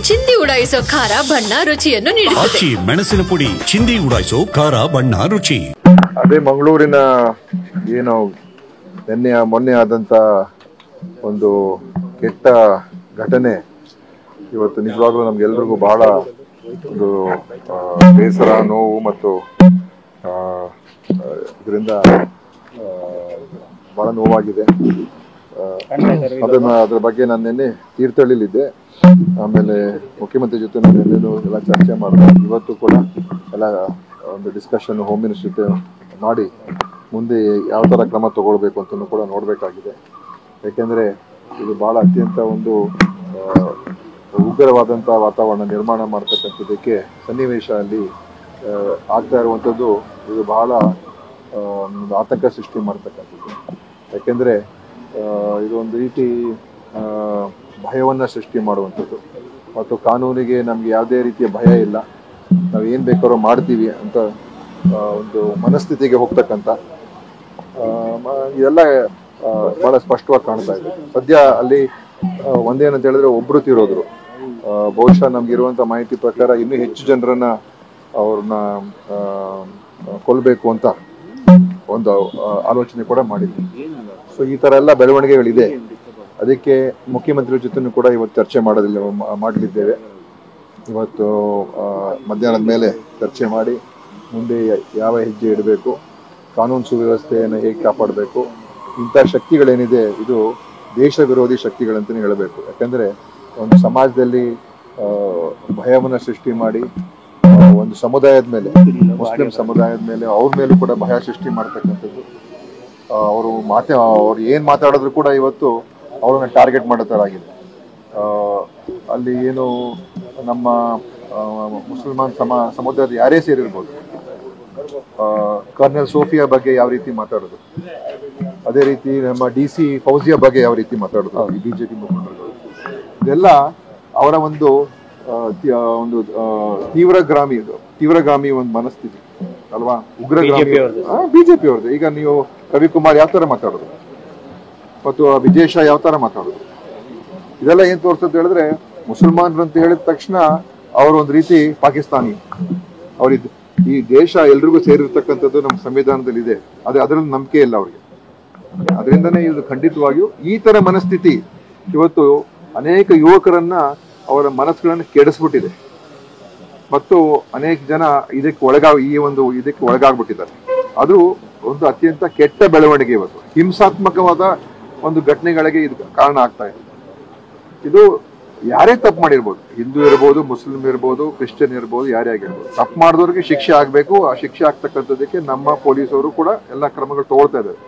ಚಿಂದಿ ಉಡಾಯಿಸೋ ಖಾರ ಬಣ್ಣ ರುಚಿಯನ್ನು ನೀಡುತ್ತದೆ. ಮೆಣಸಿನ ಪುಡಿ ಚಿಂದಿ ಉಡಾಯಿಸೋ ಖಾರ ಬಣ್ಣ ರುಚಿ. ಅದೇ ಮಂಗಳೂರಿನ ಏನು ಮೊನ್ನೆ ಆದಂತ ಒಂದು ಕೆಟ್ಟ ಘಟನೆ ಇವತ್ತು ನಿಜವಾಗ್ಲೂ ನಮ್ಗೆಲ್ರಿಗೂ ಬಹಳ ಒಂದು ಬೇಸರ, ನೋವು ಮತ್ತು ಇದರಿಂದ ಬಹಳ ನೋವಾಗಿದೆ. ಅದ್ರ ಬಗ್ಗೆ ನಾನು ನಿನ್ನೆ ತೀರ್ಥಹಳ್ಳಿಲಿದ್ದೆ. ಆಮೇಲೆ ಮುಖ್ಯಮಂತ್ರಿ ಜೊತೆ ನಾನು ಎಲ್ಲ ಚರ್ಚೆ ಮಾಡಿದೆ. ಇವತ್ತು ಕೂಡ ಎಲ್ಲ ಒಂದು ಡಿಸ್ಕಷನ್ ಹೋಮ್ ಮಿನಿಸ್ಟರ್ ಜೊತೆ ಮಾಡಿ ಮುಂದೆ ಯಾವ ಥರ ಕ್ರಮ ತಗೊಳ್ಬೇಕು ಅಂತಲೂ ಕೂಡ ನೋಡಬೇಕಾಗಿದೆ. ಯಾಕೆಂದರೆ ಇದು ಭಾಳ ಅತ್ಯಂತ ಒಂದು ಉಗ್ರವಾದಂಥ ವಾತಾವರಣ ನಿರ್ಮಾಣ ಮಾಡ್ತಕ್ಕಂಥದ್ದಕ್ಕೆ ಸನ್ನಿವೇಶ ಅಲ್ಲಿ ಆಗ್ತಾ ಇರುವಂಥದ್ದು ಇದು ಬಹಳ ಆತಂಕ ಸೃಷ್ಟಿ ಮಾಡ್ತಕ್ಕಂಥದ್ದು. ಯಾಕೆಂದರೆ ಇದು ಒಂದು ರೀತಿ ಭಯವನ್ನು ಸೃಷ್ಟಿ ಮಾಡುವಂಥದ್ದು ಮತ್ತು ಕಾನೂನಿಗೆ ನಮಗೆ ಯಾವುದೇ ರೀತಿಯ ಭಯ ಇಲ್ಲ, ನಾವು ಏನು ಬೇಕಾದ್ರೂ ಮಾಡ್ತೀವಿ ಅಂತ ಒಂದು ಮನಸ್ಥಿತಿಗೆ ಹೋಗ್ತಕ್ಕಂಥ ಇದೆಲ್ಲ ಭಾಳ ಸ್ಪಷ್ಟವಾಗಿ ಕಾಣ್ತಾ ಇದೆ. ಸದ್ಯ ಅಲ್ಲಿ ಒಂದೇನಂತ ಹೇಳಿದ್ರೆ ಒಬ್ಬರು ತೀರೋದ್ರು. ಬಹುಶಃ ನಮ್ಗಿರುವಂಥ ಮಾಹಿತಿ ಪ್ರಕಾರ ಇನ್ನೂ ಹೆಚ್ಚು ಜನರನ್ನ ಅವ್ರನ್ನ ಕೊಲ್ಲಬೇಕು ಅಂತ ಒಂದು ಆಲೋಚನೆ ಕೂಡ ಮಾಡಿದ್ವಿ. ಸೊ ಈ ಥರ ಎಲ್ಲ ಬೆಳವಣಿಗೆಗಳಿದೆ. ಅದಕ್ಕೆ ಮುಖ್ಯಮಂತ್ರಿ ಜೊತೆನೂ ಕೂಡ ಇವತ್ತು ಚರ್ಚೆ ಮಾಡಲಿದ್ದೇವೆ. ಇವತ್ತು ಮಧ್ಯಾಹ್ನದ ಮೇಲೆ ಚರ್ಚೆ ಮಾಡಿ ಮುಂದೆ ಯಾವ ಹೆಜ್ಜೆ ಇಡಬೇಕು, ಕಾನೂನು ಸುವ್ಯವಸ್ಥೆಯನ್ನು ಹೇಗೆ ಕಾಪಾಡಬೇಕು, ಇಂಥ ಶಕ್ತಿಗಳೇನಿದೆ ಇದು ದೇಶ ವಿರೋಧಿ ಶಕ್ತಿಗಳಂತಲೇ ಹೇಳಬೇಕು. ಯಾಕಂದರೆ ಒಂದು ಸಮಾಜದಲ್ಲಿ ಭಯವನ್ನು ಸೃಷ್ಟಿ ಮಾಡಿ ಒಂದು ಸಮುದಾಯದ ಮೇಲೆ, ಮುಸ್ಲಿಂ ಸಮುದಾಯದ ಮೇಲೆ, ಅವ್ರ ಮೇಲೂ ಕೂಡ ಭಯ ಸೃಷ್ಟಿ ಮಾಡ್ತಕ್ಕಂಥದ್ದು. ಅವ್ರು ಏನು ಮಾತಾಡಿದ್ರು ಕೂಡ ಇವತ್ತು ಅವ್ರನ್ನ ಟಾರ್ಗೆಟ್ ಮಾಡೋ ಥರ ಆಗಿದೆ. ಅಲ್ಲಿ ಏನು ನಮ್ಮ ಮುಸಲ್ಮಾನ್ ಸಮುದಾಯದ ಯಾರೇ ಸೇರಿರ್ಬೋದು, ಕರ್ನಲ್ ಸೋಫಿಯಾ ಬಗ್ಗೆ ಯಾವ ರೀತಿ ಮಾತಾಡೋದು, ಅದೇ ರೀತಿ ನಮ್ಮ DC ಫೌಜಿಯಾ ಬಗ್ಗೆ ಯಾವ ರೀತಿ ಮಾತಾಡೋದು, ಈ BJP ಮುಖಂಡರುಗಳು, ಇದೆಲ್ಲ ಅವರ ಒಂದು ತೀವ್ರಗಾಮಿ ಒಂದು ಮನಸ್ಥಿತಿ ಅಲ್ವಾ, ಉಗ್ರಗಾಮಿ BJP ಅವ್ರದ್ದು. ಈಗ ನೀವು ರವಿಕುಮಾರ್ ಯಾವ ಥರ ಮಾತಾಡೋದು ಮತ್ತು ವಿಜಯ್ ಶಾ ಯಾವ ಥರ ಮಾತಾಡೋದು, ಇದೆಲ್ಲ ಏನು ತೋರಿಸುತ್ತೆ ಹೇಳಿದ್ರೆ ಮುಸಲ್ಮಾನರು ಅಂತ ಹೇಳಿದ ತಕ್ಷಣ ಅವರು ಒಂದು ರೀತಿ ಪಾಕಿಸ್ತಾನಿ. ಅವ್ರಿದ್ದು ಈ ದೇಶ ಎಲ್ರಿಗೂ ಸೇರಿರ್ತಕ್ಕಂಥದ್ದು ನಮ್ಮ ಸಂವಿಧಾನದಲ್ಲಿ ಇದೆ, ಅದರಲ್ಲಿ ನಂಬಿಕೆ ಇಲ್ಲ ಅವ್ರಿಗೆ. ಅದರಿಂದನೇ ಇದು ಖಂಡಿತವಾಗಿಯೂ ಈ ತರ ಮನಸ್ಥಿತಿ ಇವತ್ತು ಅನೇಕ ಯುವಕರನ್ನ ಅವರ ಮನಸ್ಸುಗಳನ್ನು ಕೆಡಿಸ್ಬಿಟ್ಟಿದೆ ಮತ್ತು ಅನೇಕ ಜನ ಇದಕ್ಕೆ ಒಳಗಾಗ್ಬಿಟ್ಟಿದ್ದಾರೆ. ಅದು ಒಂದು ಅತ್ಯಂತ ಕೆಟ್ಟ ಬೆಳವಣಿಗೆ. ಇವತ್ತು ಹಿಂಸಾತ್ಮಕವಾದ ಒಂದು ಘಟನೆಗಳಿಗೆ ಇದು ಕಾರಣ ಆಗ್ತಾ ಇದೆ. ಇದು ಯಾರೇ ತಪ್ಪು ಮಾಡಿರ್ಬೋದು, ಹಿಂದೂ ಇರ್ಬೋದು, ಮುಸ್ಲಿಂ ಇರ್ಬೋದು, ಕ್ರಿಶ್ಚಿಯನ್ ಇರ್ಬೋದು, ಯಾರೇ ಆಗಿರ್ಬೋದು, ತಪ್ಪು ಮಾಡಿದವ್ರಿಗೆ ಶಿಕ್ಷೆ ಆಗಬೇಕು. ಆ ಶಿಕ್ಷೆ ಆಗ್ತಕ್ಕಂಥದ್ದಕ್ಕೆ ನಮ್ಮ ಪೊಲೀಸರು ಕೂಡ ಎಲ್ಲ ಕ್ರಮಗಳು ತಗೊಳ್ತಾ ಇದ್ದಾರೆ.